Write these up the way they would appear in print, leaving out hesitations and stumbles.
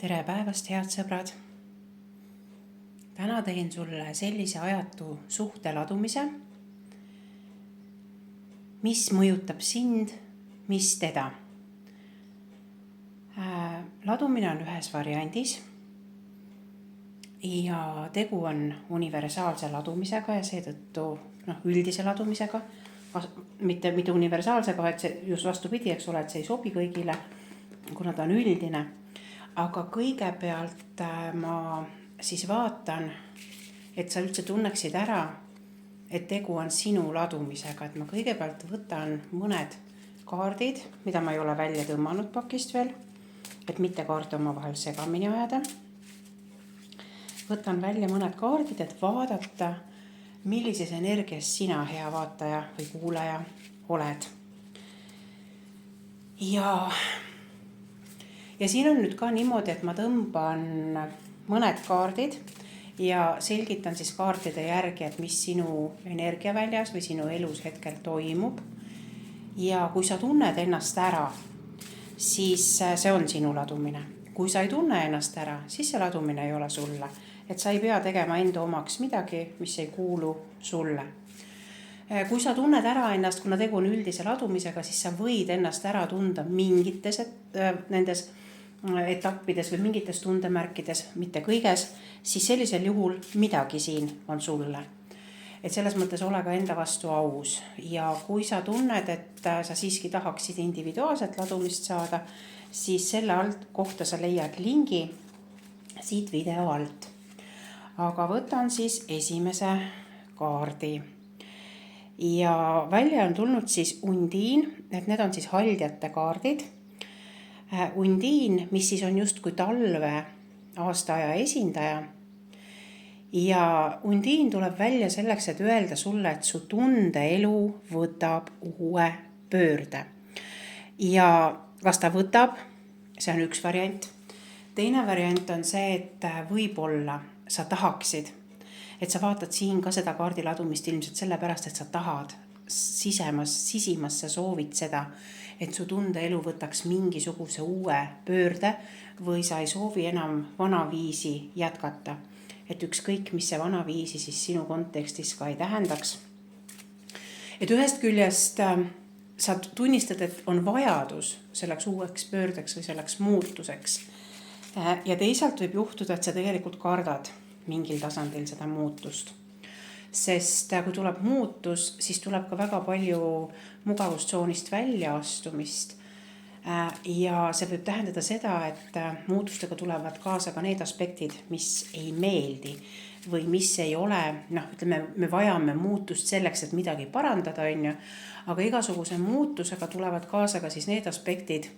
Tere päevast, head sõbrad! Täna teen sulle sellise ajatu suhte ladumise, mis mõjutab sind, mis teda. Ladumine on ühes variandis ja tegu on universaalse ladumisega ja seetõttu üldise ladumisega, mitte universaalsega, et see just vastupidi, eks ole, et see ei sobi kõigile, kuna ta on üldine. Aga kõigepealt ma siis vaatan, et sa üldse tunneksid ära, et tegu on sinu ladumisega. Et ma kõigepealt võtan mõned kaardid, mida ma ei ole välja tõmmanud pakist veel, et mitte kaarte omavahel segamini ajada. Võtan välja mõned kaardid, et vaadata, millises energias sina, hea vaataja või kuulaja, oled. Ja siin on nüüd ka niimoodi, et ma tõmban mõned kaardid ja selgitan siis kaartide järgi, et mis sinu energiaväljas või sinu elus hetkel toimub. Ja kui sa tunned ennast ära, siis see on sinu ladumine. Kui sa ei tunne ennast ära, siis see ladumine ei ole sulle. Et sa ei pea tegema enda omaks midagi, mis ei kuulu sulle. Kui sa tunned ära ennast, kuna tegu on üldise ladumisega, siis sa võid ennast ära tunda mingites nendes etappides või mingites tundemärkides, mitte kõiges, siis sellisel juhul midagi siin on sulle. Et selles mõttes ole ka enda vastu aus. Ja kui sa tunned, et sa siiski tahaksid individuaalset ladumist saada, siis selle alt kohta sa leiad lingi siit video alt. Aga võtan siis esimese kaardi. Ja välja on tulnud siis Undiin, et need on siis haldjate kaardid. Undiin, mis siis on justkui talve aastaaja esindaja. Ja Undiin tuleb välja selleks, et öelda sulle, et su tundeelu võtab uue pöörde. Ja kas ta võtab, see on üks variant. Teine variant on see, et võib-olla sa tahaksid, et sa vaatad siin ka seda kaardiladumist ilmselt sellepärast, et sa tahad sisimas sa soovid seda, et su tundeelu võtaks mingisuguse uue pöörde või sa ei soovi enam vanaviisi jätkata. Et ükskõik, mis see vanaviisi siis sinu kontekstis ka ei tähendaks. Et ühest küljest sa tunnistad, et on vajadus selleks uueks pöördeks või selleks muutuseks. Ja teisalt võib juhtuda, et sa tegelikult kardad mingil tasandil seda muutust. Sest kui tuleb muutus, siis tuleb ka väga palju mugavustsoonist välja astumist. Ja see võib tähendada seda, et muutustega tulevad kaasa ka need aspektid, mis ei meeldi või mis ei ole, me vajame muutust selleks, et midagi parandada, aga igasuguse muutusega tulevad kaasa ka siis need aspektid,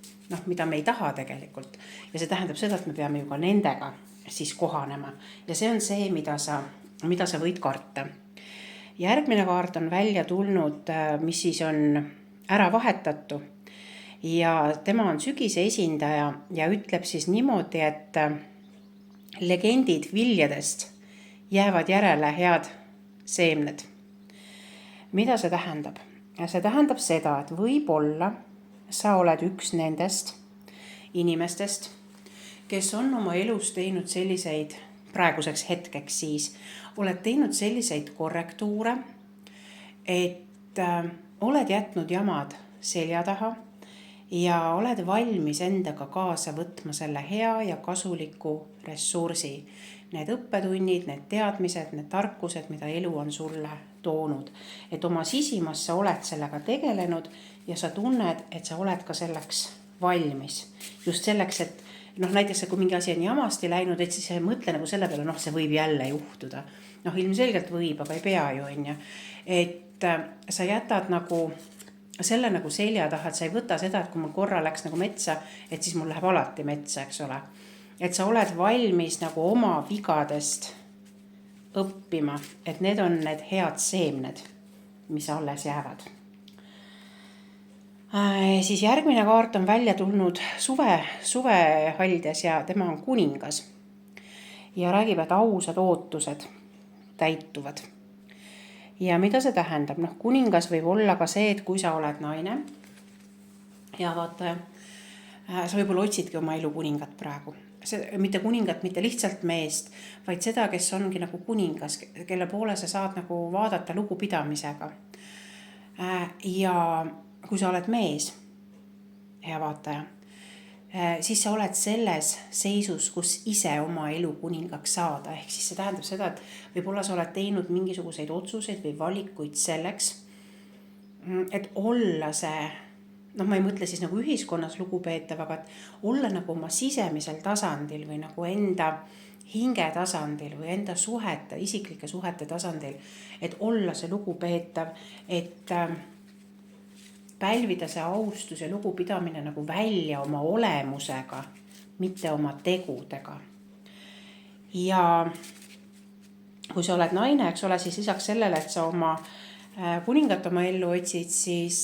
mida me ei taha tegelikult. Ja see tähendab seda, et me peame ju ka nendega siis kohanema. Ja see on see, mida sa võid karta. Järgmine kaart on välja tulnud, mis siis on ära vahetatu. Ja tema on sügise esindaja ja ütleb siis niimoodi, et legendid viljadest jäävad järele head seemned. Mida see tähendab? See tähendab seda, et võib-olla sa oled üks nendest inimestest, kes on oma elus teinud selliseid, praeguseks hetkeks siis, oled teinud selliseid korrektuure, et oled jätnud jamad selja taha ja oled valmis endaga kaasa võtma selle hea ja kasuliku ressursi. Need õppetunnid, need teadmised, need tarkused, mida elu on sulle toonud. Et oma sisimas sa oled sellega tegelenud ja sa tunned, et sa oled ka selleks valmis. Just selleks, et näiteks kui mingi asi on jamasti läinud, et siis mõtle nagu selle peale, see võib jälle juhtuda. Ilmselgelt võib, aga ei pea ju. Et sa jätad selle selja taha, et sa ei võta seda, et kui mul korra läks metsa, et siis mul läheb alati metsa, eks ole. Et sa oled valmis oma vigadest õppima, et need on need head seemned, mis alles jäävad. Siis järgmine kaart on välja tulnud suvehaldjas ja tema on kuningas. Ja räägib, et ausad ootused täituvad. Ja mida see tähendab? Kuningas võib olla ka see, et kui sa oled naine ja vaata, sa võib-olla otsidki oma elu kuningat praegu. mitte kuningat, mitte lihtsalt meest, vaid seda, kes ongi nagu kuningas, kelle poole sa saad nagu vaadata lugupidamisega. Ja kui sa oled mees, hea vaataja, siis sa oled selles seisus, kus ise oma elu kuningaks saada. Ehk siis see tähendab seda, et võib-olla sa oled teinud mingisuguseid otsuseid või valikuid selleks, et olla see, ma ei mõtle siis nagu ühiskonnas lugupeetav, aga et olla nagu oma sisemisel tasandil või nagu enda hinge tasandil või enda suhete, isiklike suhete tasandil, et olla see lugupeetav, et pälvida see austus ja lugupidamine nagu välja oma olemusega, mitte oma tegudega. Ja kui sa oled naine, eks ole, siis lisaks sellele, et sa oma kuningat oma ellu otsid, siis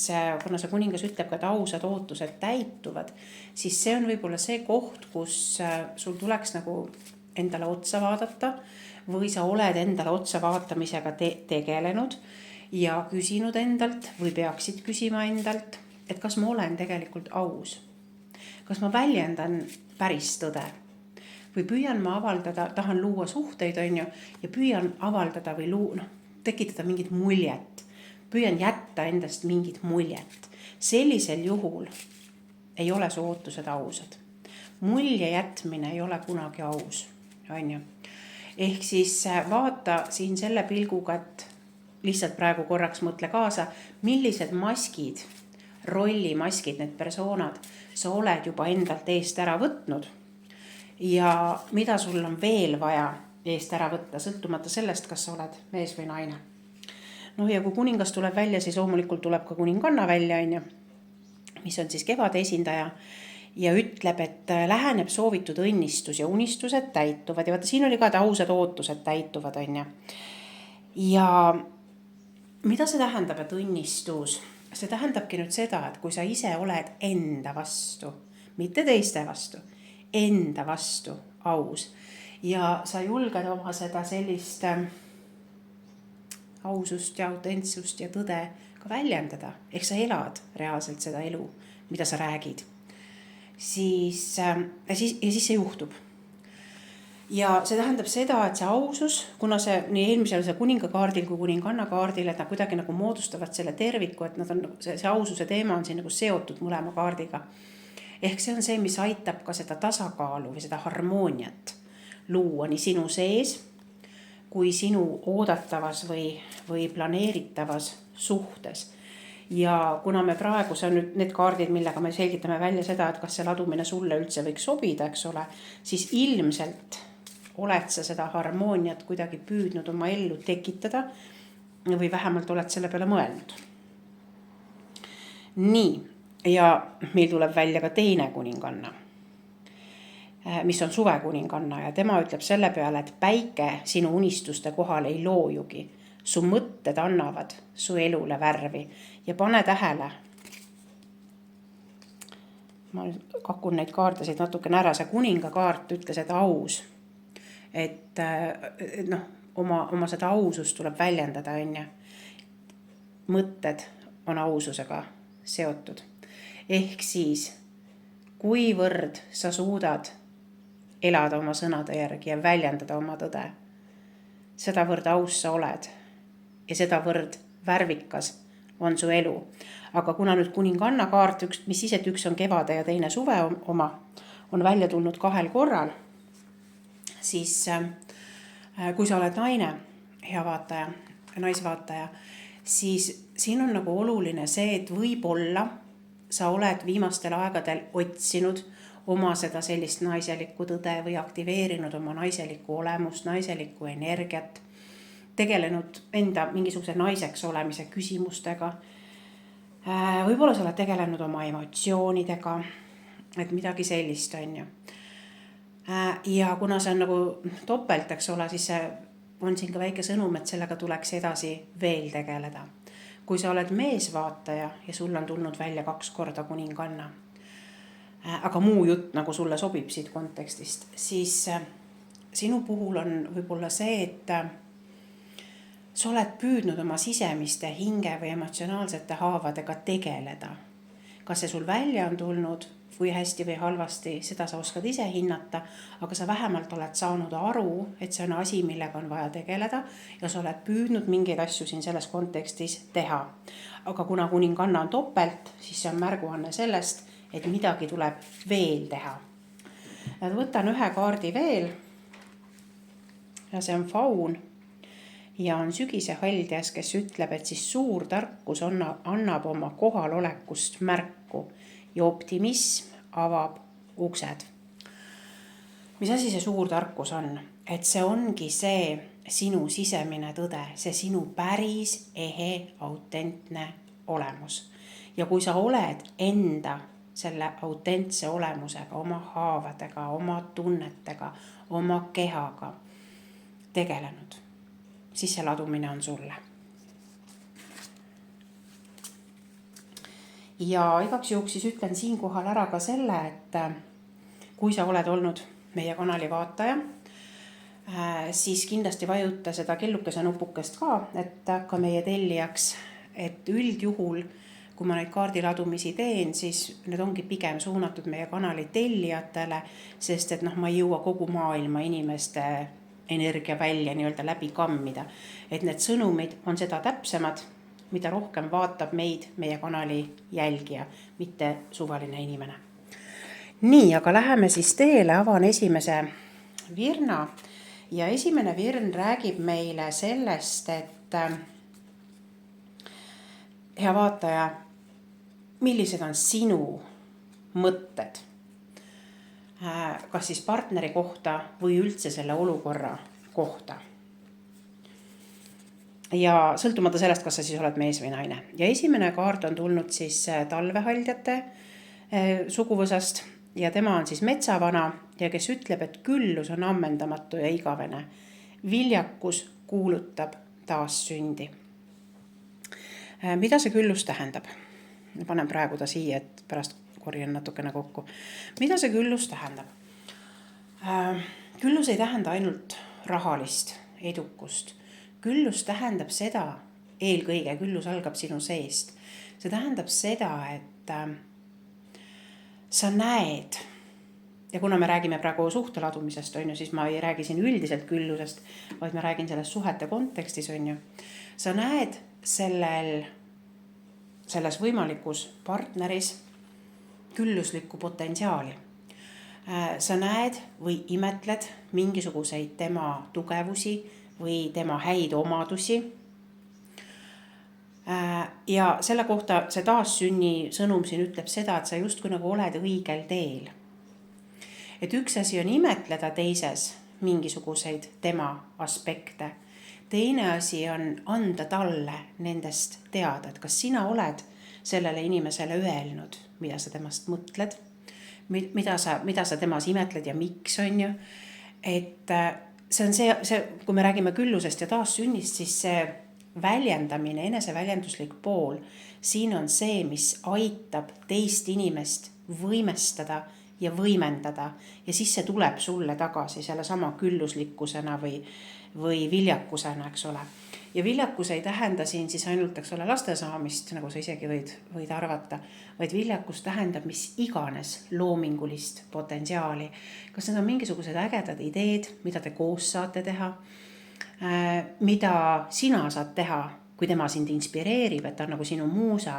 kuna see kuningas ütleb ka, et ausad ootused täituvad, siis see on võib-olla see koht, kus sul tuleks nagu endale otsa vaadata või sa oled endale otsa vaatamisega tegelenud ja küsinud endalt või peaksid küsima endalt, et kas ma olen tegelikult aus. Kas ma väljendan päris tõde või püüan ma avaldada, tahan luua suhteid, on ju, ja püüan avaldada või tekitada mingit muljet. Püüan jätta endast mingit muljet. Sellisel juhul ei ole su ootused ausad. Mulje jätmine ei ole kunagi aus, on ju. Ehk siis vaata siin selle pilguga, et lihtsalt praegu korraks mõtle kaasa, millised maskid, rollimaskid, need persoonad, sa oled juba endalt eest ära võtnud ja mida sul on veel vaja eest ära võtta, sõltumata sellest, kas sa oled mees või naine. Ja kui kuningas tuleb välja, siis loomulikult tuleb ka kuninganna välja, on ju, mis on siis kevade esindaja ja ütleb, et läheneb soovitud õnnistus ja unistused täituvad. Ja vaata, siin oli ka, et ausad ootused täituvad, on ju. Ja mida see tähendab, et õnnistus? See tähendabki nüüd seda, et kui sa ise oled enda vastu, mitte teiste vastu, enda vastu aus ja sa julged oma seda sellist ausust ja autentsust ja tõde ka väljendada, ehk sa elad reaalselt seda elu, mida sa räägid, siis see juhtub. Ja see tähendab seda, et see ausus, kuna see nii eelmisel see kuningakaardil kui kuninganna kaardil, et nad kuidagi nagu moodustavad selle terviku, et nad on, see aususe teema on siin nagu seotud mõlema kaardiga. Ehk see on see, mis aitab ka seda tasakaalu või seda harmooniat luua nii sinu sees, kui sinu oodatavas või planeeritavas suhtes. Ja kuna me praegu, see on nüüd need kaardid, millega me selgitame välja seda, et kas see ladumine sulle üldse võiks sobida, eks ole, siis ilmselt oled sa seda harmooniat kuidagi püüdnud oma ellu tekitada või vähemalt oled selle peale mõelnud. Nii, ja meil tuleb välja ka teine kuninganna, mis on suvekuninganna ja tema ütleb selle peale, et päike sinu unistuste kohal ei loojugi. Su mõtted annavad su elule värvi ja pane tähele. Ma kakun neid kaartasid natukene ära. See kuningakaart ütles, et aus. Et oma seda ausust tuleb väljendada, on ju. Mõtted on aususega seotud. Ehk siis, kuivõrd sa suudad elada oma sõnade järgi ja väljendada oma tõde, sedavõrd aus sa oled ja sedavõrd värvikas on su elu. Aga kuna nüüd kuninganna kaart, mis siis, et üks on kevade ja teine suve oma, on välja tulnud 2 korral, siis kui sa oled naine, hea vaataja, naisvaataja, siis siin on nagu oluline see, et võib-olla sa oled viimastel aegadel otsinud oma seda sellist naiselikku tõde või aktiveerinud oma naiselikku olemust, naiselikku energiat, tegelenud enda mingisuguse naiseks olemise küsimustega. Võib-olla sa oled tegelenud oma emotsioonidega, et midagi sellist, on ju. Ja kuna see on nagu topelt, eks ole, siis on siin ka väike sõnum, et sellega tuleks edasi veel tegeleda. Kui sa oled meesvaataja ja sul on tulnud välja 2 korda kuninganna, aga muu jutt nagu sulle sobib siit kontekstist, siis sinu puhul on võib-olla see, et sa oled püüdnud oma sisemiste hinge või emotsionaalsete haavadega tegeleda. Kas see sul välja on tulnud kui hästi või halvasti, seda sa oskad ise hinnata, aga sa vähemalt oled saanud aru, et see on asi, millega on vaja tegeleda ja sa oled püüdnud mingeid asju siin selles kontekstis teha. Aga kuna kuninganna on topelt, siis see on märguanne sellest, et midagi tuleb veel teha. Võtan ühe kaardi veel ja see on faun ja on sügise haldjas, kes ütleb, et siis suur tarkus annab oma kohalolekust märku ja optimism avab uksed. Mis asi see suur tarkus on? Et see ongi see sinu sisemine tõde, see sinu päris ehe, autentne olemus. Ja kui sa oled enda selle autentse olemusega, oma haavadega, oma tunnetega, oma kehaga tegelenud, siis see ladumine on sulle. Ja igaks juhuks siis ütlen siinkohal ära ka selle, et kui sa oled olnud meie kanali vaataja, siis kindlasti vajuta seda kellukese nupukest ka, et hakka meie tellijaks, et üldjuhul, kui ma neid kaardiladumisi teen, siis need ongi pigem suunatud meie kanali tellijatele, sest et ma ei jõua kogu maailma inimeste energia välja nii-öelda läbi kammida. Et need sõnumid on seda täpsemad, mida rohkem vaatab meid meie kanali jälgija, mitte suvaline inimene. Nii, aga läheme siis teele, avan esimese virna ja esimene virn räägib meile sellest, et hea vaataja, millised on sinu mõtted, kas siis partneri kohta või üldse selle olukorra kohta. Ja sõltumata sellest, kas sa siis oled mees või naine. Ja esimene kaart on tulnud siis talvehaldjate suguvõsast ja tema on siis metsavana ja kes ütleb, et küllus on ammendamatu ja igavene. Viljakus kuulutab taas sündi. Mida see küllus tähendab? Ma panen praegu ta siia, et pärast korjan natukene kokku. Mida see küllus tähendab? Küllus ei tähenda ainult rahalist edukust. Küllus tähendab seda, eelkõige küllus algab sinu seest. See tähendab seda, et sa näed, ja kuna me räägime praegu suhteladumisest, siis ma ei räägi siin üldiselt küllusest, vaid ma räägin sellest suhete kontekstis, sa näed selles võimalikus partneris külluslikku potentsiaali. Sa näed või imetled mingisuguseid tema tugevusi või tema häid omadusi. Ja selle kohta see taassünni sõnum siin ütleb seda, et sa justkui nagu oled õigel teel. Et üks asi on imetleda teises mingisuguseid tema aspekte. Teine asi on anda talle nendest teada, et kas sina oled sellele inimesele öelnud, mida sa temast mõtled, mida sa temas imetled ja miks on ju. Et see on see, kui me räägime küllusest ja taassünnist, siis see väljendamine, eneseväljenduslik pool, siin on see, mis aitab teist inimest võimestada ja võimendada ja siis see tuleb sulle tagasi selle sama külluslikkusena või viljakusena, eks ole. Ja viljakus ei tähenda siin siis ainult, eks ole, laste saamist, nagu sa isegi võid arvata, vaid viljakus tähendab mis iganes loomingulist potentsiaali. Kas need on mingisugused ägedad ideed, mida te koos saate teha, mida sina saad teha, kui tema sind inspireerib, et ta on nagu sinu muusa,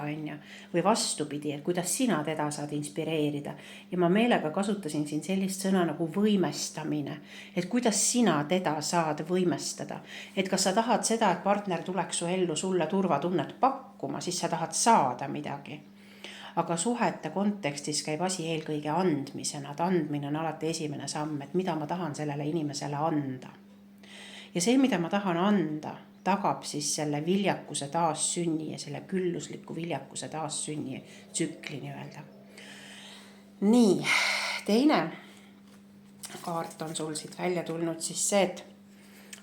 või vastupidi, et kuidas sina teda saad inspireerida. Ja ma meelega kasutasin siin sellist sõna nagu võimestamine, et kuidas sina teda saad võimestada. Et kas sa tahad seda, et partner tuleks su ellu sulle turvatunnet pakkuma, siis sa tahad saada midagi. Aga suhete kontekstis käib asi eelkõige andmisena, et andmine on alati esimene samm, et mida ma tahan sellele inimesele anda. Ja see, mida ma tahan anda, tagab siis selle viljakuse taassünni ja selle küllusliku viljakuse taassünni tsükli nii-öelda. Nii, teine kaart on sul siit välja tulnud siis see, et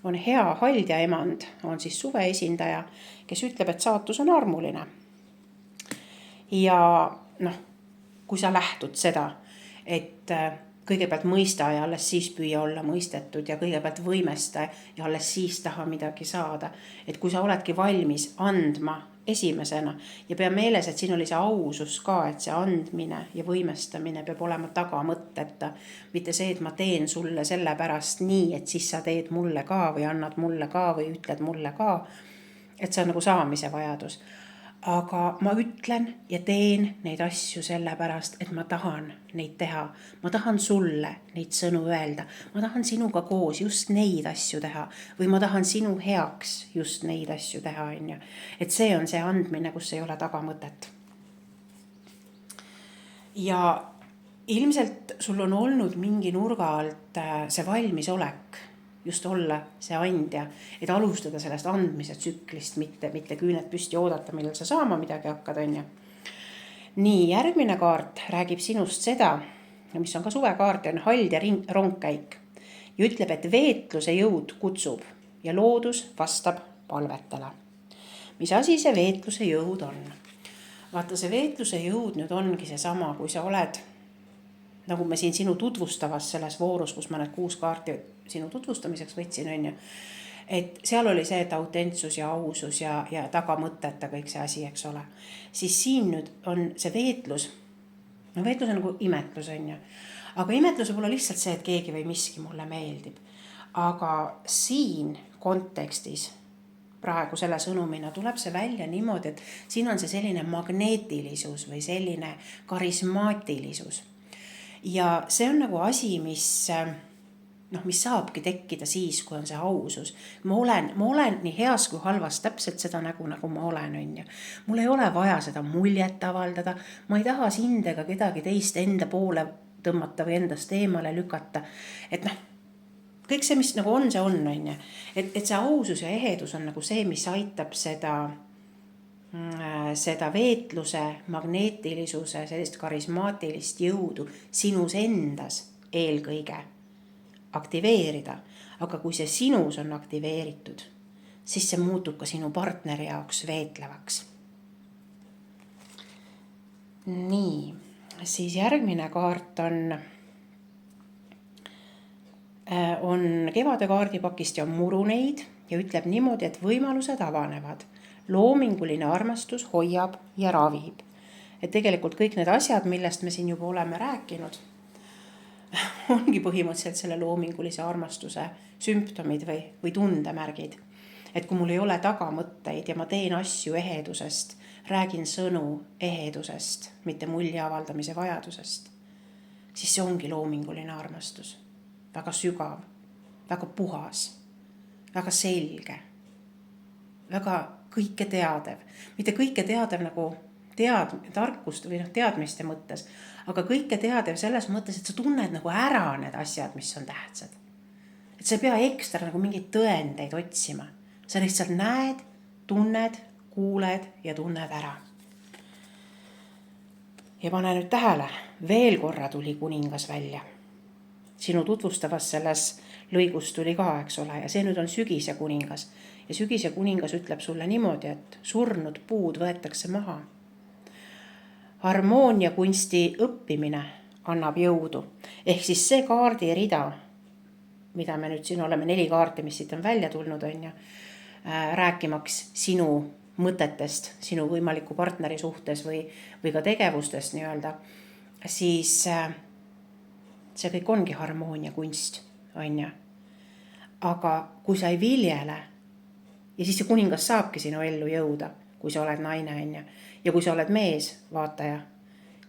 on hea haldja emand, on siis suve esindaja, kes ütleb, et saatus on armuline. Ja kui sa lähtud seda, et kõigepealt mõista ja alles siis püüa olla mõistetud ja kõigepealt võimesta ja alles siis taha midagi saada. Et kui sa oledki valmis andma esimesena ja pea meeles, et siin oli see ausus ka, et see andmine ja võimestamine peab olema tagamõtteta. Mitte see, et ma teen sulle selle pärast nii, et siis sa teed mulle ka või annad mulle ka või ütled mulle ka. Et see on nagu saamise vajadus. Aga ma ütlen ja teen neid asju sellepärast, et ma tahan neid teha. Ma tahan sulle neid sõnu öelda. Ma tahan sinuga koos just neid asju teha. Või ma tahan sinu heaks just neid asju teha. Et see on see andmine, kus ei ole tagamõtet. Ja ilmselt sul on olnud mingi nurga alt see valmisolek just olla see andja, et alustada sellest andmise tsüklist, mitte küüned püsti oodata, millal sa saama midagi hakkad, on ju. Nii, järgmine kaart räägib sinust seda, mis on ka suvekaart, on hald ja rongkäik. Ja ütleb, et veetluse jõud kutsub ja loodus vastab palvetele. Mis asi see veetluse jõud on? Vaata, see veetluse jõud nüüd ongi see sama, kui sa oled, nagu me siin sinu tutvustavas selles voorus, kus ma need 6 kaarti sinu tutvustamiseks võtsin, on ju. Et seal oli see, et autentsus ja ausus ja tagamõtteta kõik see asi, eks ole. Siis siin nüüd on see veetlus. No veetlus on nagu imetlus, on ju. Aga imetlus võib olla lihtsalt see, et keegi või miski mulle meeldib. Aga siin kontekstis praegu selle sõnumina tuleb see välja niimoodi, et siin on see selline magneetilisus või selline karismaatilisus. Ja see on nagu asi, mis saabki tekkida siis, kui on see ausus. Ma olen nii heas kui halvas täpselt seda nagu ma olen, on ju. Mul ei ole vaja seda muljet avaldada. Ma ei taha sind ega kedagi teist enda poole tõmmata või endast eemale lükata. Et kõik see, mis nagu on, see on, on ju. Et see ausus ja ehedus on nagu see, mis aitab seda veetluse, magneetilisuse, sellist karismaatilist jõudu sinus endas eelkõige aktiveerida. Aga kui see sinus on aktiveeritud, siis see muutub ka sinu partneri jaoks veetlevaks. Nii, siis järgmine kaart on kevade kaardipakist ja on muruneid ja ütleb niimoodi, et võimalused avanevad. Loominguline armastus hoiab ja ravib. Et tegelikult kõik need asjad, millest me siin juba oleme rääkinud, ongi põhimõtteliselt selle loomingulise armastuse sümptomid või tundemärgid. Et kui mul ei ole tagamõtteid ja ma teen asju ehedusest, räägin sõnu ehedusest, mitte mulje avaldamise vajadusest, siis see ongi loominguline armastus. Väga sügav, väga puhas, väga selge, väga kõike teadev. Mitte kõike teadev nagu tarkust või teadmiste mõttes, aga kõike teadev selles mõttes, et sa tunned nagu ära need asjad, mis on tähtsad. Et sa ei pea ekstra nagu mingeid tõendeid otsima. Sa lihtsalt näed, tunned, kuuled ja tunned ära. Ja pane nüüd tähele, veel korra tuli kuningas välja. Sinu tutvustavas selles lõigus tuli ka, eks ole, ja see nüüd on sügise kuningas. Ja sügise kuningas ütleb sulle niimoodi, et surnud puud võetakse maha. Harmoonia kunsti õppimine annab jõudu. Ehk siis see kaardirida, mida me nüüd siin oleme 4 kaarti, mis siit on välja tulnud, on ju, rääkimaks sinu mõtetest, sinu võimaliku partneri suhtes või ka tegevustest nii-öelda, siis see kõik ongi harmoonia kunst, on ju. Aga kui sa ei viljele, ja siis see kuningas saabki sinu ellu jõuda, kui sa oled naine, on ju. Ja kui sa oled mees, vaataja,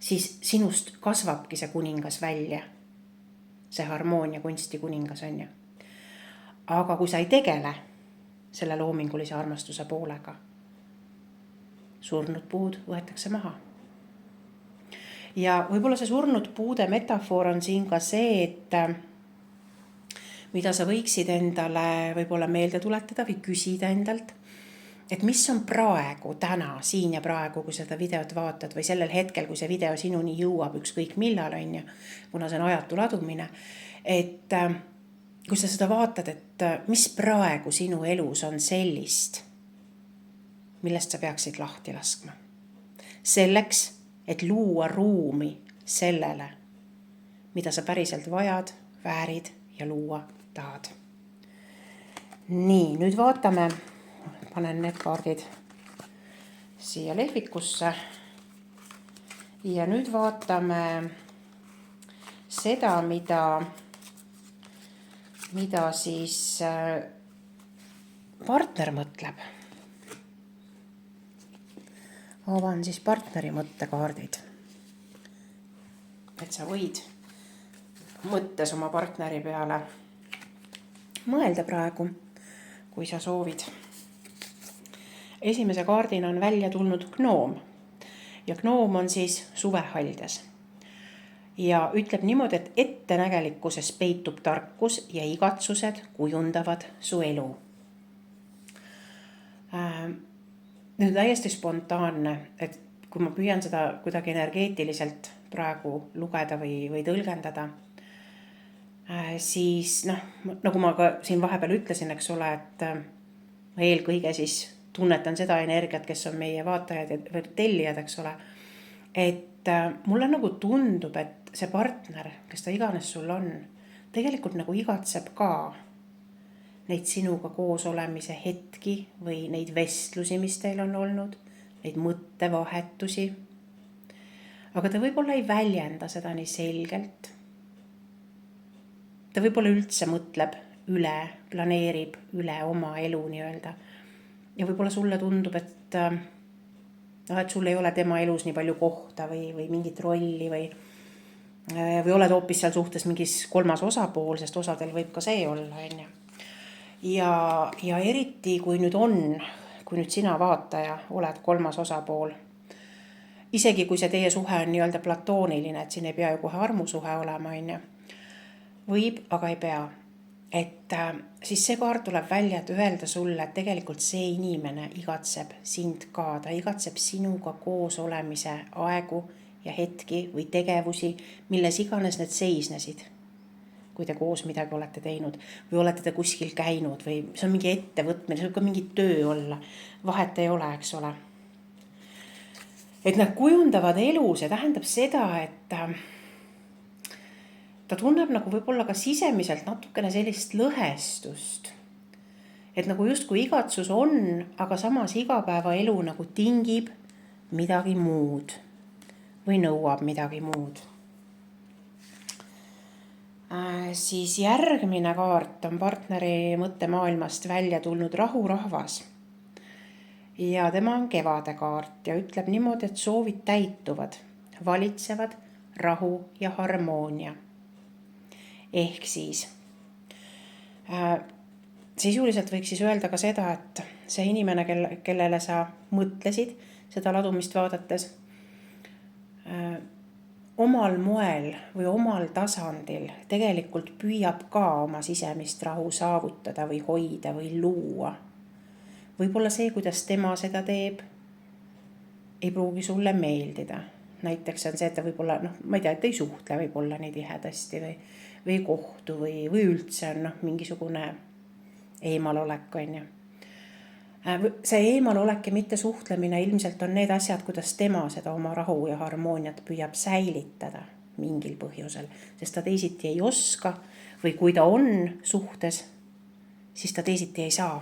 siis sinust kasvabki see kuningas välja. See harmoonia kunsti kuningas, on ju. Aga kui sa ei tegele selle loomingulise armastuse poolega, surnud puud võetakse maha. Ja võib-olla see surnud puude metafoor on siin ka see, et mida sa võiksid endale võib-olla meelde tuletada või küsida endalt, et mis on praegu, täna, siin ja praegu, kui seda videot vaatad või sellel hetkel, kui see video sinuni jõuab ükskõik millal, on ju, kuna see on ajatu ladumine, et kui sa seda vaatad, et mis praegu sinu elus on sellist, millest sa peaksid lahti laskma. Selleks, et luua ruumi sellele, mida sa päriselt vajad, väärid ja luua tahad. Nii, nüüd vaatame, panen need kaardid siia lehvikusse ja nüüd vaatame seda, mida siis partner mõtleb. Avan siis partneri mõttekaardid. Et sa võid mõttes oma partneri peale mõelda praegu, kui sa soovid. Esimese kaardina on välja tulnud gnoom ja gnoom on siis suvehaljas. Ja ütleb niimoodi, et ettenägelikkuses peitub tarkus ja igatsused kujundavad su elu. Nüüd täiesti spontaanne, et kui ma püüan seda kuidagi energeetiliselt praegu lugeda või tõlgendada, siis nagu ma ka siin vahepeal ütlesin, eks ole, et ma eelkõige siis tunnetan seda energiat, kes on meie vaatajad ja tellijad, eks ole, et mulle nagu tundub, et see partner, kes ta iganes sul on, tegelikult nagu igatseb ka neid sinuga koos olemise hetki või neid vestlusi, mis teil on olnud, neid mõttevahetusi. Aga ta võib-olla ei väljenda seda nii selgelt. Ta võib-olla üldse mõtleb üle, planeerib üle oma elu nii-öelda. Ja võib-olla sulle tundub, et sul ei ole tema elus nii palju kohta või mingit rolli või oled hoopis seal suhtes mingis kolmas osapool, sest osadel võib ka see olla, on. Ja eriti, kui nüüd sina vaataja oled kolmas osapool, isegi kui see teie suhe on nii-öelda platooniline, et siin ei pea ju kohe armusuhe olema, on. Võib, aga ei pea. Et siis see kaart tuleb välja, et öelda sulle, et tegelikult see inimene igatseb sind ka, ta igatseb sinuga koos olemise aegu ja hetki või tegevusi, milles iganes need seisnesid. Kui te koos midagi olete teinud või olete te kuskil käinud või see on mingi ettevõtmine, see võib ka mingi töö olla. Vahet ei ole, eks ole. Et nad kujundavad elu, see tähendab seda, et ta tunneb nagu võib-olla ka sisemiselt natukene sellist lõhestust. Et nagu justkui igatsus on, aga samas igapäevaelu nagu tingib midagi muud või nõuab midagi muud. Siis järgmine kaart on partneri mõttemaailmast välja tulnud rahurahvas. Ja tema on kevade kaart ja ütleb niimoodi, et soovid täituvad, valitsevad rahu ja harmoonia. Ehk siis sisuliselt võiks siis öelda ka seda, et see inimene, kellele sa mõtlesid seda ladumist vaadates, omal moel või omal tasandil tegelikult püüab ka oma sisemist rahu saavutada või hoida või luua. Võib-olla see, kuidas tema seda teeb, ei pruugi sulle meeldida. Näiteks on see, et ta võib-olla, ma ei tea, et ei suhtle võib-olla nii tihedasti või kohtu või üldse on mingisugune eemalolek, on. See eemalolek ja mitte suhtlemine ilmselt on need asjad, kuidas tema seda oma rahu ja harmooniat püüab säilitada mingil põhjusel, sest ta teisiti ei oska või kui ta on suhtes, siis ta teisiti ei saa.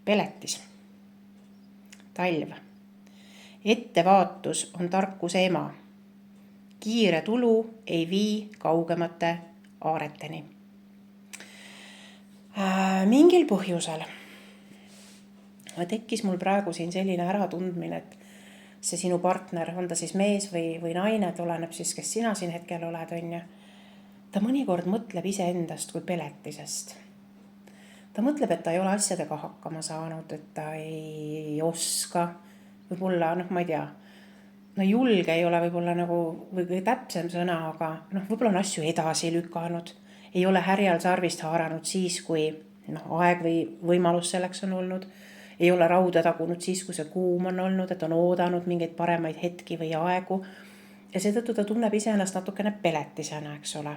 Peletis. Talv. Ettevaatus on tarkuse ema. Kiire tulu ei vii kaugemate aareteni. Mingil põhjusel tekkis mul praegu siin selline äratundmine, et see sinu partner, on ta siis mees või naine, et oleneb siis, kes sina siin hetkel oled, on. Ta mõnikord mõtleb iseendast kui peletisest. Ta mõtleb, et ta ei ole asjadega hakkama saanud, et ta ei oska, võib-olla, ma ei tea, julge ei ole võib-olla nagu, või täpsem sõna, aga võib-olla on asju edasi lükanud. Ei ole härjal sarvist haaranud siis, kui aeg või võimalus selleks on olnud. Ei ole rauda tagunud siis, kui see kuum on olnud, et on oodanud mingeid paremaid hetki või aegu. Ja seetõttu ta tunneb iseennast natukene peletisena, eks ole.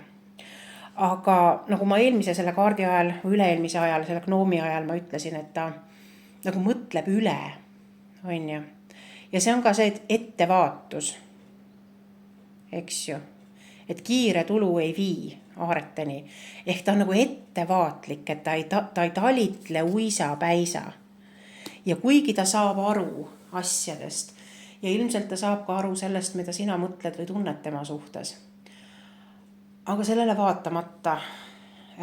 Aga nagu ma eelmise selle kaardi ajal, üle-eelmise ajal, selle gnoomi ajal ma ütlesin, et ta nagu mõtleb üle, on ju. Ja see on ka see, et ettevaatus, eks ju, et kiire tulu ei vii aareteni. Ehk ta on nagu ettevaatlik, et ta ei talitle uisa-päisa. Ja kuigi ta saab aru asjadest ja ilmselt ta saab ka aru sellest, mida sina mõtled või tunned tema suhtes. Aga sellele vaatamata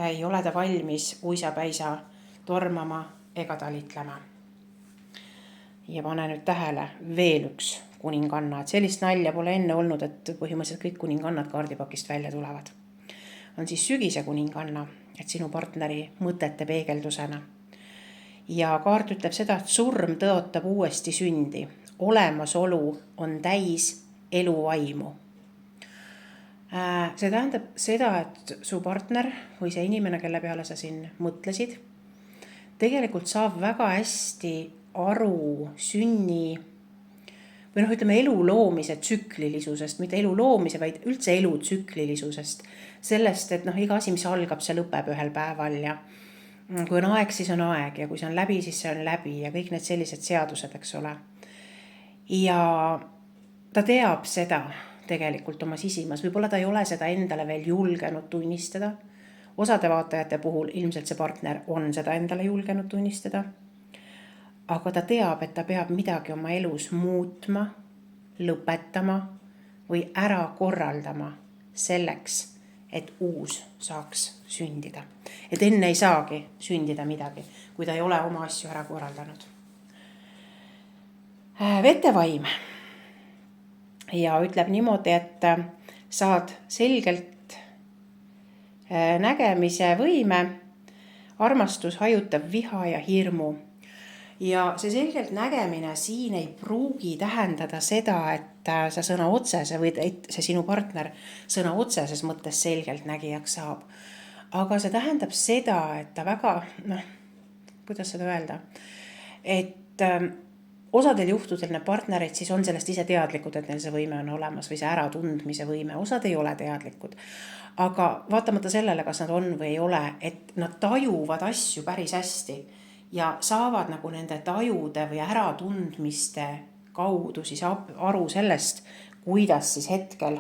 ei ole ta valmis uisa-päisa tormama ega talitlema. Ja pane nüüd tähele, veel üks kuninganna, et sellist nalja pole enne olnud, et põhimõtteliselt kõik kuningannad kaardipakist välja tulevad. On siis sügise kuninganna, et sinu partneri mõtete peegeldusena. Ja kaart ütleb seda, et surm tõotab uuesti sündi. Olemasolu on täis eluvaimu. See tähendab seda, et su partner või see inimene, kelle peale sa siin mõtlesid, tegelikult saab väga hästi aru sünni või ütleme elu loomise tsüklilisusest, mitte elu loomise, vaid üldse elu tsüklilisusest. Sellest, et iga asi, mis algab, see lõpeb ühel päeval ja kui on aeg, siis on aeg ja kui see on läbi, siis see on läbi ja kõik need sellised seadused, eks ole. Ja ta teab seda tegelikult oma sisimas, võib-olla ta ei ole seda endale veel julgenud tunnistada. Osade vaatajate puhul ilmselt see partner on seda endale julgenud tunnistada. Aga ta teab, et ta peab midagi oma elus muutma, lõpetama või ära korraldama selleks, et uus saaks sündida. Et enne ei saagi sündida midagi, kui ta ei ole oma asju ära korraldanud. Vetevaim ja ütleb niimoodi, et saad selgelt nägemise võime, armastus hajutab viha ja hirmu. Ja see selgelt nägemine siin ei pruugi tähendada seda, et sa sõna otsese või et see sinu partner sõna otseses mõttes selgelt nägijaks saab. Aga see tähendab seda, et ta väga, kuidas seda öelda, et osadel juhtudel need partnerid siis on sellest ise teadlikud, et neil see võime on olemas või see äratundmise võime, osad ei ole teadlikud. Aga vaatamata sellele, kas nad on või ei ole, et nad tajuvad asju päris hästi ja saavad nagu nende tajude või äratundmiste kaudu siis aru sellest, kuidas siis hetkel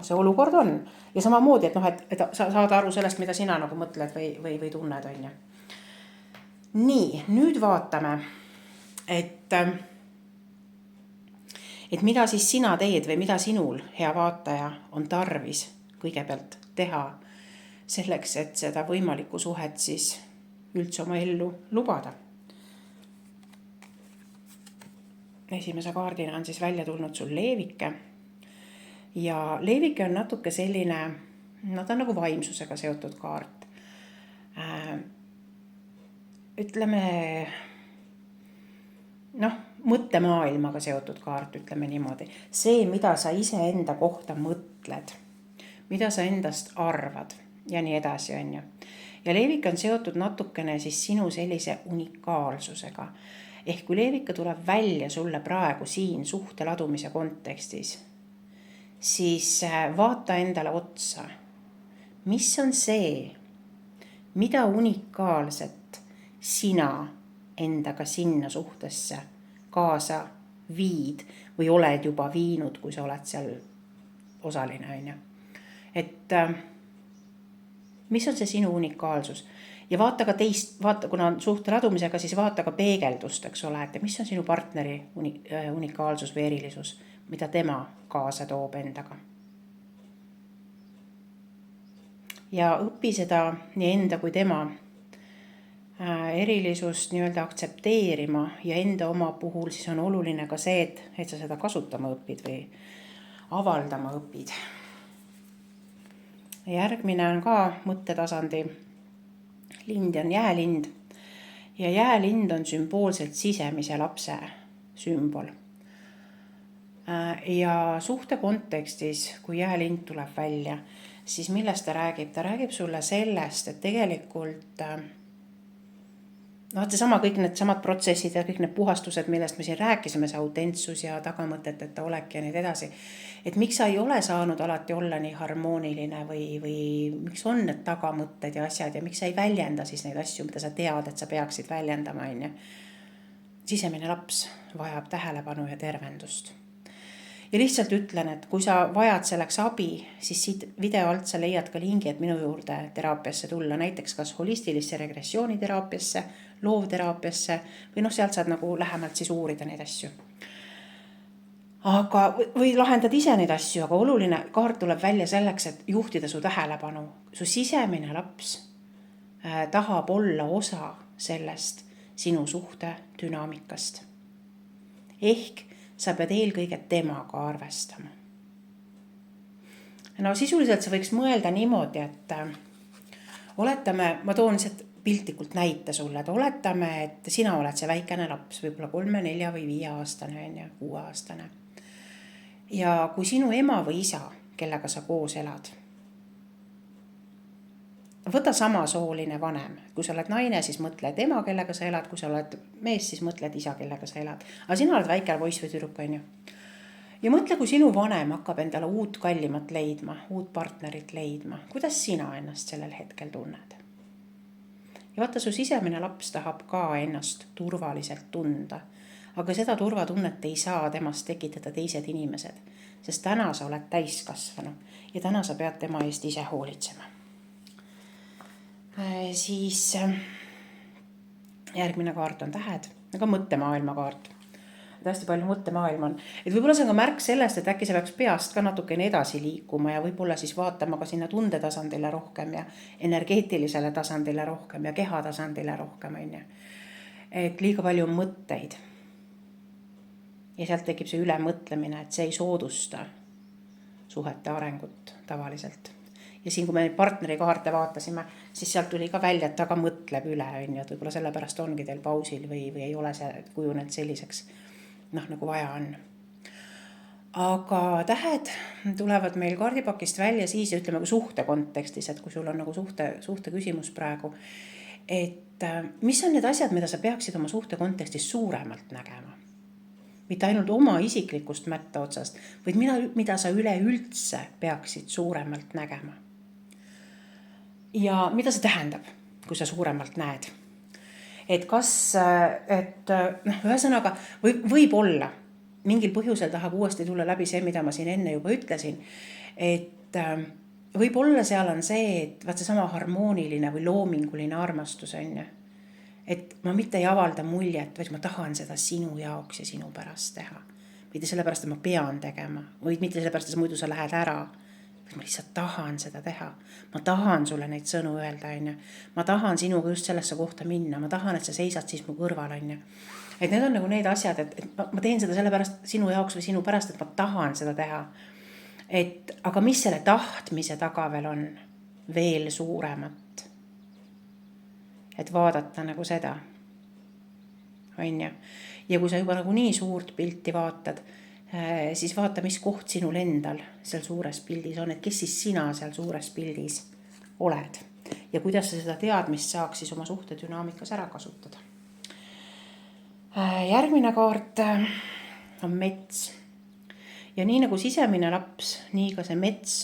see olukord on. Ja samamoodi, et sa saad aru sellest, mida sina nagu mõtled või tunned, on ju. Nii, nüüd vaatame, et mida siis sina teed või mida sinul, hea vaataja, on tarvis kõigepealt teha selleks, et seda võimalikku suhet siis üldse oma ellu lubada. Esimese kaardina on siis välja tulnud sul leevike. Ja leevike on natuke selline, ta on nagu vaimsusega seotud kaart. Ütleme, mõttemaailmaga seotud kaart, ütleme niimoodi. See, mida sa ise enda kohta mõtled, mida sa endast arvad ja nii edasi, on ju. Ja leevik on seotud natukene siis sinu sellise unikaalsusega. Ehk kui leevika tuleb välja sulle praegu siin suhte ladumise kontekstis, siis vaata endale otsa. Mis on see, mida unikaalset sina endaga sinna suhtesse kaasa viid või oled juba viinud, kui sa oled seal osaline, on ju. Et mis on see sinu unikaalsus? Ja vaata ka kuna on suhte ladumisega, siis vaata ka peegeldust, eks ole, et mis on sinu partneri unikaalsus või erilisus, mida tema kaasa toob endaga. Ja õpi seda nii enda kui tema erilisust nii-öelda aktsepteerima ja enda oma puhul siis on oluline ka see, et sa seda kasutama õpid või avaldama õpid. Järgmine on ka mõttetasandi. Lind on jäälind ja jäälind on sümboolselt sisemise lapse sümbol. Ja suhte kontekstis, kui jäälind tuleb välja, siis millest ta räägib? Ta räägib sulle sellest, et tegelikult seesama kõik need samad protsessid ja kõik need puhastused, millest me siin rääkisime, see autentsus ja tagamõteteta olek ja nii edasi. Et miks sa ei ole saanud alati olla nii harmooniline või miks on need tagamõtted ja asjad ja miks sa ei väljenda siis neid asju, mida sa tead, et sa peaksid väljendama, on ju. sisemine laps vajab tähelepanu ja tervendust. Ja lihtsalt ütlen, et kui sa vajad selleks abi, siis siit video alt sa leiad ka lingi, et minu juurde teraapiasse tulla, näiteks kas holistilisse regressiooniteraapiasse, loovteraapiasse või sealt saad nagu lähemalt siis uurida neid asju. Aga, või lahendad ise neid asju, aga oluline kaart tuleb välja selleks, et juhtida su tähelepanu. Su sisemine laps tahab olla osa sellest sinu suhte dünaamikast. Ehk sa pead eelkõige temaga arvestama. No sisuliselt sa võiks mõelda niimoodi, et oletame, ma toon lihtsalt piltlikult näite sulle, et oletame, et sina oled see väikene laps, võib-olla 3, 4 või 5 aastane, 6 aastane. Ja kui sinu ema või isa, kellega sa koos elad, võta samasooline vanem. Kui sa oled naine, siis mõtled ema, kellega sa elad. Kui sa oled mees, siis mõtled isa, kellega sa elad. Aga sina oled väike poiss või tüdruk, on ju. Ja mõtle, kui sinu vanem hakkab endale uut kallimat leidma, uut partnerit leidma. Kuidas sina ennast sellel hetkel tunned? Ja vaata, su sisemine laps tahab ka ennast turvaliselt tunda. Aga seda turvatunnet ei saa temast tekitada teised inimesed. Sest täna sa oled täiskasvanu ja täna sa pead tema eest ise hoolitsema. Siis järgmine kaart on tähed, aga mõttemaailma kaart. Hästi palju mõttemaailma on. Et võib-olla see on ka märk sellest, et äkki sa peaks peast ka natukene edasi liikuma ja võib-olla siis vaatama ka sinna tundetasandile rohkem ja energeetilisele tasandile rohkem ja kehatasandile rohkem. Et liiga palju on mõtteid. Ja sealt tekib see ülemõtlemine, et see ei soodusta suhete arengut tavaliselt. Ja siin, kui me partneri kaarte vaatasime, siis sealt tuli ka välja, et ta ka mõtleb üle, et võib-olla sellepärast ongi teil pausil või ei ole see kujunenud selliseks, nagu vaja on. Aga tähed tulevad meil kaardipakist välja siis, ütleme suhte kontekstis, et kui sul on nagu suhte küsimus praegu, et mis on need asjad, mida sa peaksid oma suhte kontekstis suuremalt nägema? Mitte ainult oma isiklikust mätta otsast, vaid mida sa üleüldse peaksid suuremalt nägema. Ja mida see tähendab, kui sa suuremalt näed? Et ühesõnaga võib olla, mingil põhjusel tahab uuesti tulla läbi see, mida ma siin enne juba ütlesin, et võib olla seal on see, et vaat see sama harmooniline või loominguline armastus on. Et ma mitte ei avalda muljet, vaid ma tahan seda sinu jaoks ja sinu pärast teha. Mitte sellepärast, et ma pean tegema, või mitte sellepärast, et muidu sa lähed ära. Ma lihtsalt tahan seda teha. Ma tahan sulle neid sõnu öelda, on. Ma tahan sinuga just sellesse kohta minna. Ma tahan, et sa seisad siis mu kõrval, on. Et need on nagu need asjad, et ma teen seda sellepärast sinu jaoks või sinu pärast, et ma tahan seda teha. Aga mis selle tahtmise taga veel on? Veel suuremat. Et vaadata nagu seda. On. Ja kui sa juba nagu nii suurt pilti vaatad, siis vaata, mis koht sinul endal seal suures pildis on, et kes siis sina seal suures pildis oled ja kuidas sa seda teadmist saaks siis oma suhte dünaamikas ära kasutada. Järgmine kaart on mets. Ja nii nagu sisemine laps, nii ka see mets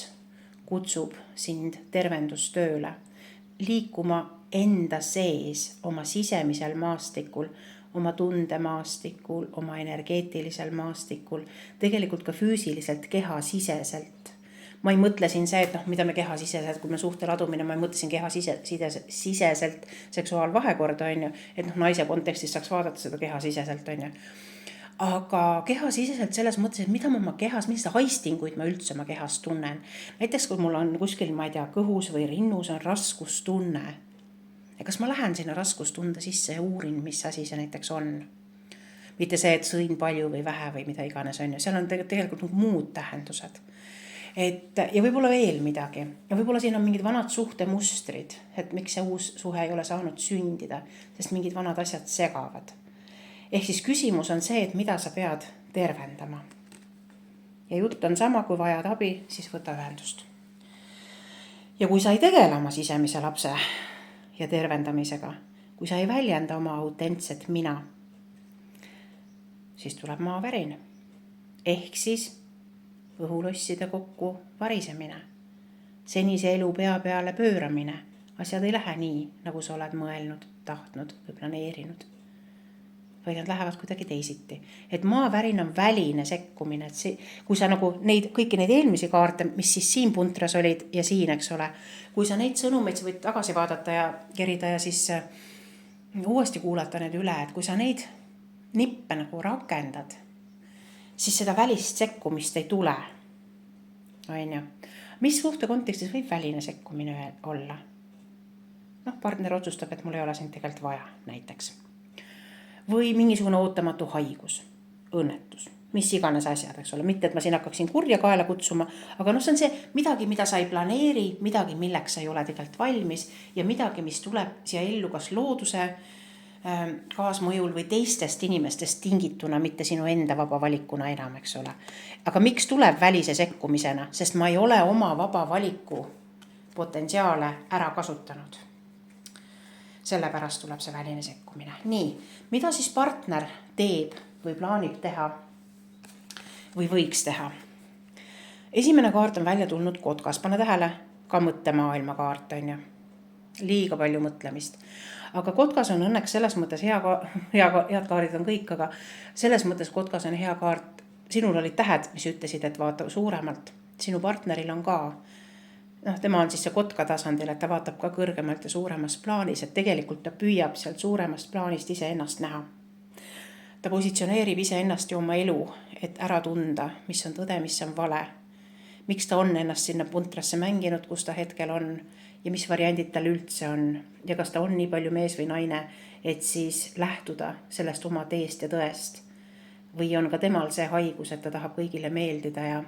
kutsub sind tervendustööle, liikuma enda sees oma sisemisel maastikul, oma tundemaastikul, oma energeetilisel maastikul, tegelikult ka füüsiliselt kehasiseselt. Ma ei mõtle siin see, et mida me kehasiseselt, kui me suhtel adumine, ma ei mõtle siin kehasiseselt seksuaalvahekorda, on ju, et naise kontekstis saaks vaadata seda kehasiseselt, on ju. Aga kehasiseselt selles mõttes, et mida ma oma kehas, milliste haistinguid ma üldse oma kehas tunnen. Näiteks, kui mul on kuskil, ma ei tea, kõhus või rinnus on raskustunne. Ja kas ma lähen sinna raskustunde sisse ja uurin, mis asi see näiteks on? Mitte see, et sõin palju või vähe või mida iganes on. Seal on tegelikult muud tähendused. Ja võib-olla veel midagi. Ja võib-olla siin on mingid vanad suhtemustrid, et miks see uus suhe ei ole saanud sündida, sest mingid vanad asjad segavad. Ehk siis küsimus on see, et mida sa pead tervendama. Ja jutt on sama, kui vajad abi, siis võta ühendust. Ja kui sa ei tegele oma sisemise lapse ja tervendamisega, kui sa ei väljenda oma autentset mina, siis tuleb maavärin. Ehk siis õhulosside kokku varisemine, senise elu pea peale pööramine. Asjad ei lähe nii, nagu sa oled mõelnud, tahtnud või planeerinud. või nad lähevad kuidagi teisiti. Et maavärin on väline sekkumine, et kui sa nagu kõiki neid eelmisi kaarte, mis siis siin puntras olid ja siin, eks ole, kui sa neid sõnumeid, sa võid tagasi vaadata ja kerida ja siis uuesti kuulata need üle, et kui sa neid nippe nagu rakendad, siis seda välist sekkumist ei tule. Mis suhte kontekstis võib väline sekkumine olla? Partner otsustab, et mul ei ole sind tegelikult vaja näiteks. Või mingisugune ootamatu haigus, õnnetus, mis iganes asjad, eks ole. Mitte, et ma siin hakkaksin kurja kaela kutsuma, aga see on see midagi, mida sa ei planeeri, midagi, milleks sa ei ole tegelikult valmis ja midagi, mis tuleb siia ellu kas looduse kaasmõjul või teistest inimestest tingituna, mitte sinu enda vaba valikuna enam, eks ole. Aga miks tuleb välise sekkumisena? Sest ma ei ole oma vaba valiku potentsiaale ära kasutanud. Sellepärast tuleb see väline sekkumine. Nii, mida siis partner teeb või plaanib teha või võiks teha? Esimene kaart on välja tulnud kotkas. Pane tähele, ka mõttemaailma kaart on ju. Liiga palju mõtlemist. Aga kotkas on õnneks selles mõttes head kaardid on kõik, aga selles mõttes kotkas on hea kaart. Sinul olid tähed, mis ütlesid, et vaata suuremalt. Sinu partneril on ka. Tema on siis see kotka tasandil, et ta vaatab ka kõrgemalt ja suuremas plaanis, et tegelikult ta püüab sealt suuremast plaanist ise ennast näha. Ta positsioneerib ise ennast ja oma elu, et ära tunda, mis on tõde, mis on vale. Miks ta on ennast sinna puntrasse mänginud, kus ta hetkel on ja mis variandid tal üldse on. Ja kas ta on nii palju mees või naine, et siis lähtuda sellest oma teest ja tõest. Või on ka temal see haigus, et ta tahab kõigile meeldida ja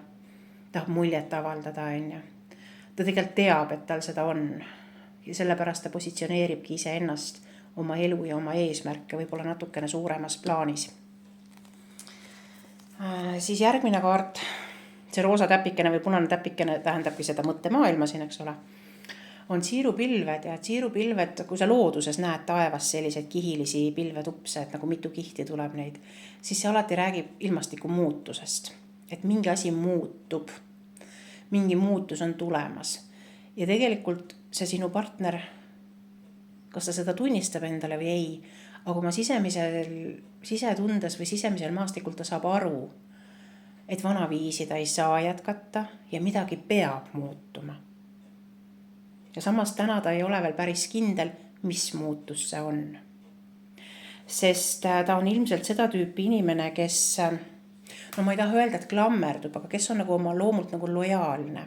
tahab muljet avaldada, Ta tegelikult teab, et tal seda on ja sellepärast ta positsioneeribki ise ennast, oma elu ja oma eesmärke võib-olla natukene suuremas plaanis. Siis järgmine kaart, see roosa täpikene või punane täpikene tähendabki seda mõttemaailma siin, eks ole, on tsiirupilved ja tsiirupilved, kui sa looduses näed taevas selliseid kihilisi pilvetupse, et nagu mitu kihti tuleb neid, siis see alati räägib ilmastiku muutusest, et mingi asi muutub. Mingi muutus on tulemas. Ja tegelikult see sinu partner, kas ta seda tunnistab endale või ei, aga oma sisetundes või sisemisel maastikul ta saab aru, et vanaviisi ta ei saa jätkata ja midagi peab muutuma. Ja samas täna ta ei ole veel päris kindel, mis muutus see on. Sest ta on ilmselt seda tüüpi inimene, kes ma ei taha öelda, et klammerdub, aga kes on nagu oma loomult nagu lojaalne.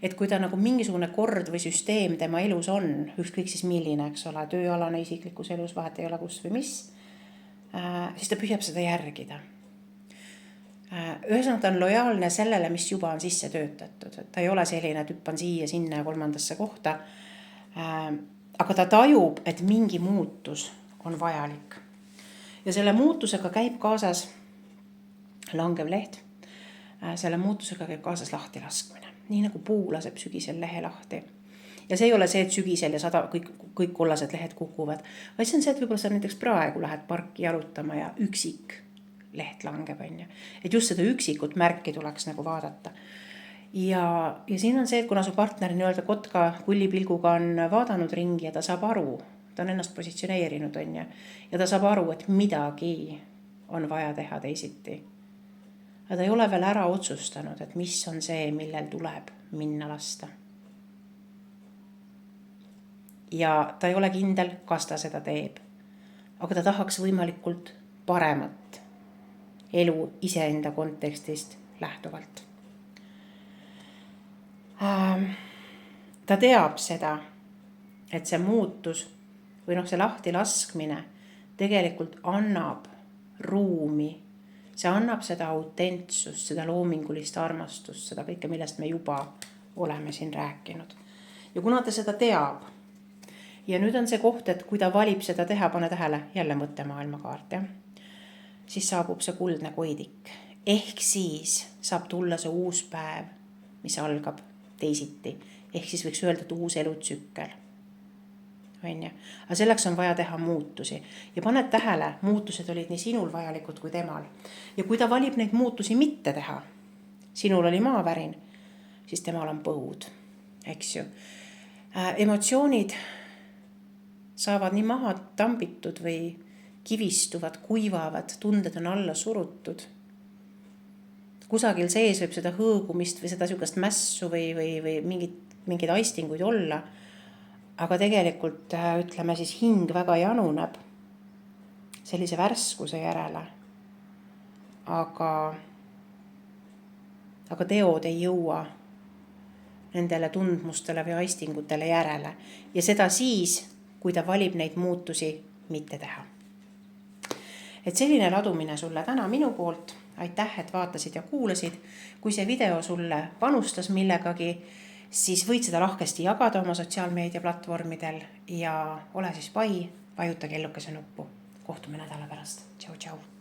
Et kui ta nagu mingisugune kord või süsteem tema elus on, ükskõik siis milline, eks ole, tööalane isiklikus elus, vahet ei ole kus või mis, siis ta püüab seda järgida. Ühesõnaga ta on lojaalne sellele, mis juba on sisse töötatud. Et ta ei ole selline, et hüppan siia, sinna ja kolmandasse kohta. Aga ta tajub, et mingi muutus on vajalik. Ja selle muutusega käib kaasas langev leht, selle muutusega käib kaasas lahti laskmine. Nii nagu puu laseb sügisel lehe lahti. Ja see ei ole see, et sügisel ja kõik kollased lehed kukuvad, vaid see on see, et võib-olla sa näiteks praegu lähed parki jalutama ja üksik leht langeb. Et just seda üksikut märki tuleks nagu vaadata. Ja siin on see, et kuna su partner nii-öelda kotka kullipilguga on vaadanud ringi ja ta saab aru, ta on ennast positsioneerinud ja ta saab aru, et midagi on vaja teha teisiti. Aga ta ei ole veel ära otsustanud, et mis on see, millel tuleb minna lasta. Ja ta ei ole kindel, kas ta seda teeb. Aga ta tahaks võimalikult paremat elu iseenda kontekstist lähtuvalt. Ta teab seda, et see muutus või see lahti laskmine tegelikult annab ruumi. See annab seda autentsust, seda loomingulist armastust, seda kõike, millest me juba oleme siin rääkinud. Ja kuna ta seda teab, ja nüüd on see koht, et kui ta valib seda teha, pane tähele, jälle mõttemaailma kaart, siis saabub see kuldne koidik. Ehk siis saab tulla see uus päev, mis algab teisiti. Ehk siis võiks öelda, et uus elutsükkel. Aga selleks on vaja teha muutusi. Ja paned tähele, muutused olid nii sinul vajalikud kui temal. Ja kui ta valib neid muutusi mitte teha, sinul oli maavärin, siis temal on põud. Eks ju. Emotsioonid saavad nii maha tambitud või kivistuvad, kuivavad, tunded on alla surutud. Kusagil sees võib seda hõõgumist või seda sugust mässu või mingeid aistinguid olla. Aga tegelikult ütleme siis hing väga januneb sellise värskuse järele. Aga teod ei jõua nendele tundmustele või aistingutele järele. Ja seda siis, kui ta valib neid muutusi mitte teha. Et selline ladumine sulle täna minu poolt. Aitäh, et vaatasid ja kuulasid. Kui see video sulle panustas millegagi, siis võid seda lahkesti jagada oma sotsiaalmeedia platvormidel ja ole siis pai, vajuta kellukese nuppu. Kohtume nädala pärast. Tšau, tšau.